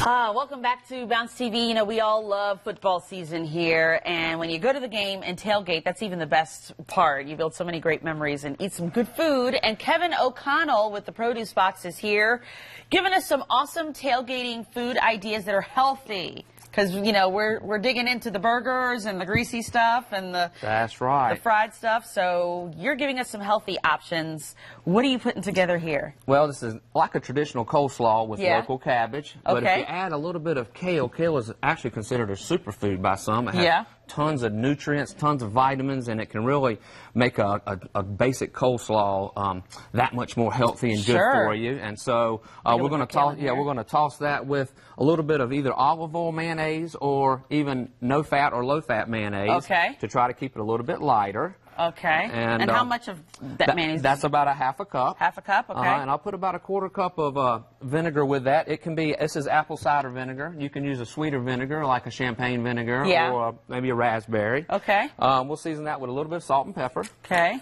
Welcome back to Bounce TV. You know, we all love football season here, and when you go to the game and tailgate, that's even the best part. You build so many great memories and eat some good food. And Kevin O'Connell with the Produce Box is here, giving us some awesome tailgating food ideas that are healthy. Because, you know, we're digging into the burgers and the greasy stuff and the fried stuff. So you're giving us some healthy options. What are you putting together here? Well, this is like a traditional coleslaw with local cabbage. But if you add a little bit of kale, kale is actually considered a superfood by some. It has tons of nutrients, tons of vitamins, and it can really make a basic coleslaw that much more healthy and good for you. And so we're going to toss that with a little bit of either olive oil mayonnaise or even no fat or low fat mayonnaise to try to keep it a little bit lighter. Okay. And how much of that mayonnaise? That's about a half a cup. Half a cup, okay. And I'll put about a quarter cup of vinegar with that. It can be, this is apple cider vinegar. You can use a sweeter vinegar like a champagne vinegar or maybe a raspberry. Okay. We'll season that with a little bit of salt and pepper. Okay.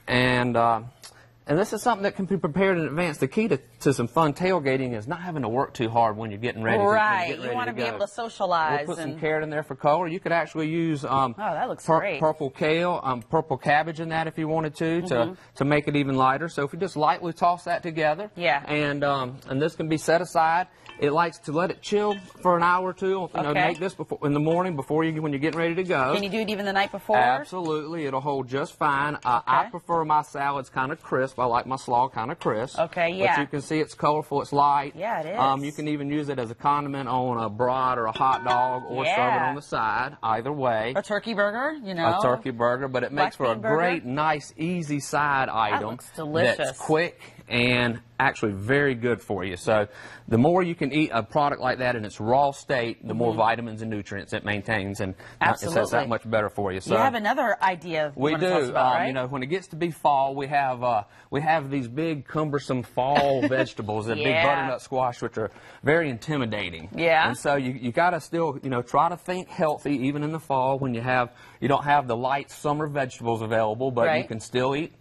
And this is something that can be prepared in advance. The key to some fun tailgating is not having to work too hard when you're getting ready. Right. You want to be able to socialize. We'll put some carrot in there for color. You could actually use that looks great. Purple kale, purple cabbage in that if you wanted to make it even lighter. So if you just lightly toss that together, and this can be set aside. It likes to let it chill for an hour or two. You know, make this in the morning when you're getting ready to go. Can you do it even the night before? Absolutely. It'll hold just fine. I prefer my salads kind of crisp. I like my slaw kind of crisp. Okay, yeah. But you can see it's colorful. It's light. Yeah, it is. You can even use it as a condiment on a brat or a hot dog or serve it on the side. Either way. A turkey burger, you know. A turkey burger, but it makes for a great, nice, easy side item. That looks delicious. That's quick and actually very good for you. So the more you can eat a product like that in its raw state, the more vitamins and nutrients it maintains, and it's that much better for you. So you have another idea. We do. Right? You know, when it gets to be fall, we have these big cumbersome fall vegetables, the big butternut squash, which are very intimidating. Yeah. And so you got to still, you know, try to think healthy even in the fall when you don't have the light summer vegetables available, but you can still eat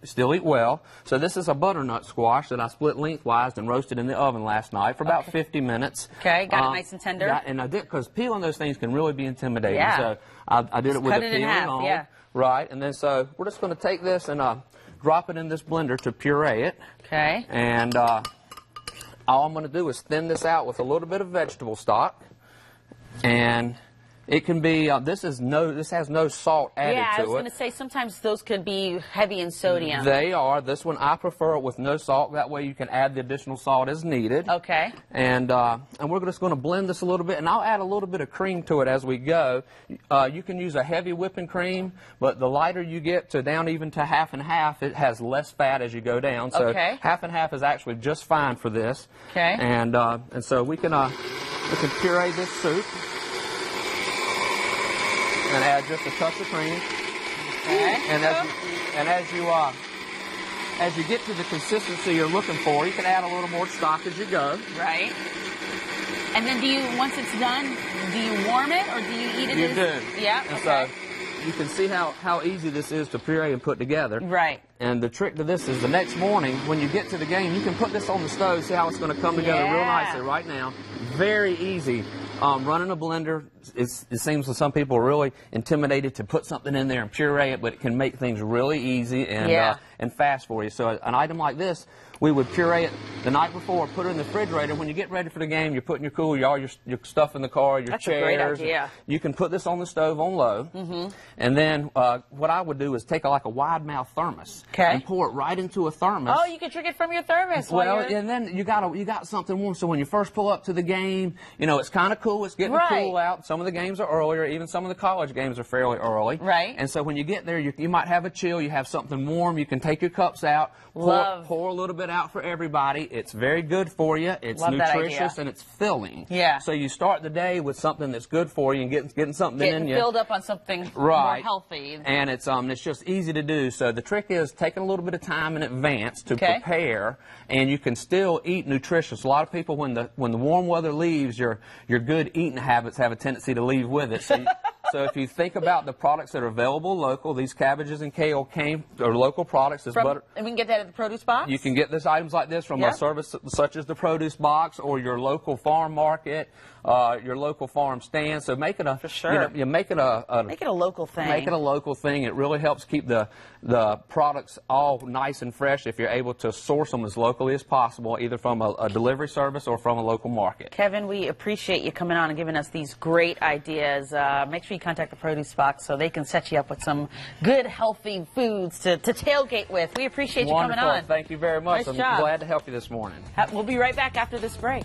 well. So this is a butternut squash that I split lengthwise and roasted in the oven last night for about 50 minutes. Okay, got it nice and tender. And I did, because peeling those things can really be intimidating. Yeah. So I did it with a peeling on. Right, and then so we're just going to take this and drop it in this blender to puree it. Okay. And all I'm going to do is thin this out with a little bit of vegetable stock. And it can be, this has no salt added to it. Yeah, I was going to say sometimes those could be heavy in sodium. They are. This one I prefer it with no salt. That way you can add the additional salt as needed. Okay. And we're just going to blend this a little bit, and I'll add a little bit of cream to it as we go. You can use a heavy whipping cream, but the lighter you get to down even to half and half, it has less fat as you go down. So half and half is actually just fine for this. Okay. And so we can puree this soup. And add just a touch of cream. Okay. And as you get to the consistency you're looking for, you can add a little more stock as you go. Right. And then once it's done, do you warm it or do you eat it? You do. Yeah. And so you can see how easy this is to puree and put together. Right. And the trick to this is the next morning when you get to the game, you can put this on the stove. See how it's going to come together real nicely right now. Very easy. Running a blender, it seems that some people are really intimidated to put something in there and puree it, but it can make things really easy and fast for you. So an item like this, we would puree it the night before, put it in the refrigerator. When you get ready for the game, you're putting your cooler, all your stuff in the car, your chairs. That's a great idea. You can put this on the stove on low. And then what I would do is take like a wide mouth thermos and pour it right into a thermos. Oh, you can drink it from your thermos. Well, and then you got something warm. So when you first pull up to the game, you know, it's kind of cool. It's getting cool out. Some of the games are earlier. Even some of the college games are fairly early. Right. And so when you get there, you might have a chill. You have something warm. You can take your cups out, pour a little bit out for everybody. It's very good for you. It's nutritious and it's filling. Yeah. So you start the day with something that's good for you and getting something in you. Filled up on something more healthy. And it's just easy to do. So the trick is taking a little bit of time in advance to prepare, and you can still eat nutritious. A lot of people, when the warm weather leaves, your good eating habits have a tendency to leave with it. So if you think about the products that are available local, these cabbages and kale are local products. And we can get that at the produce box? You can get this items like this from a service such as the produce box or your local farm market, your local farm stand. So make it a make it a local thing. Make it a local thing. It really helps keep the products all nice and fresh if you're able to source them as locally as possible, either from a delivery service or from a local market. Kevin, we appreciate you coming on and giving us these great ideas. Make sure you contact the produce box so they can set you up with some good, healthy foods to tailgate with. We appreciate you coming on. Thank you very much. I'm glad to help you this morning. We'll be right back after this break.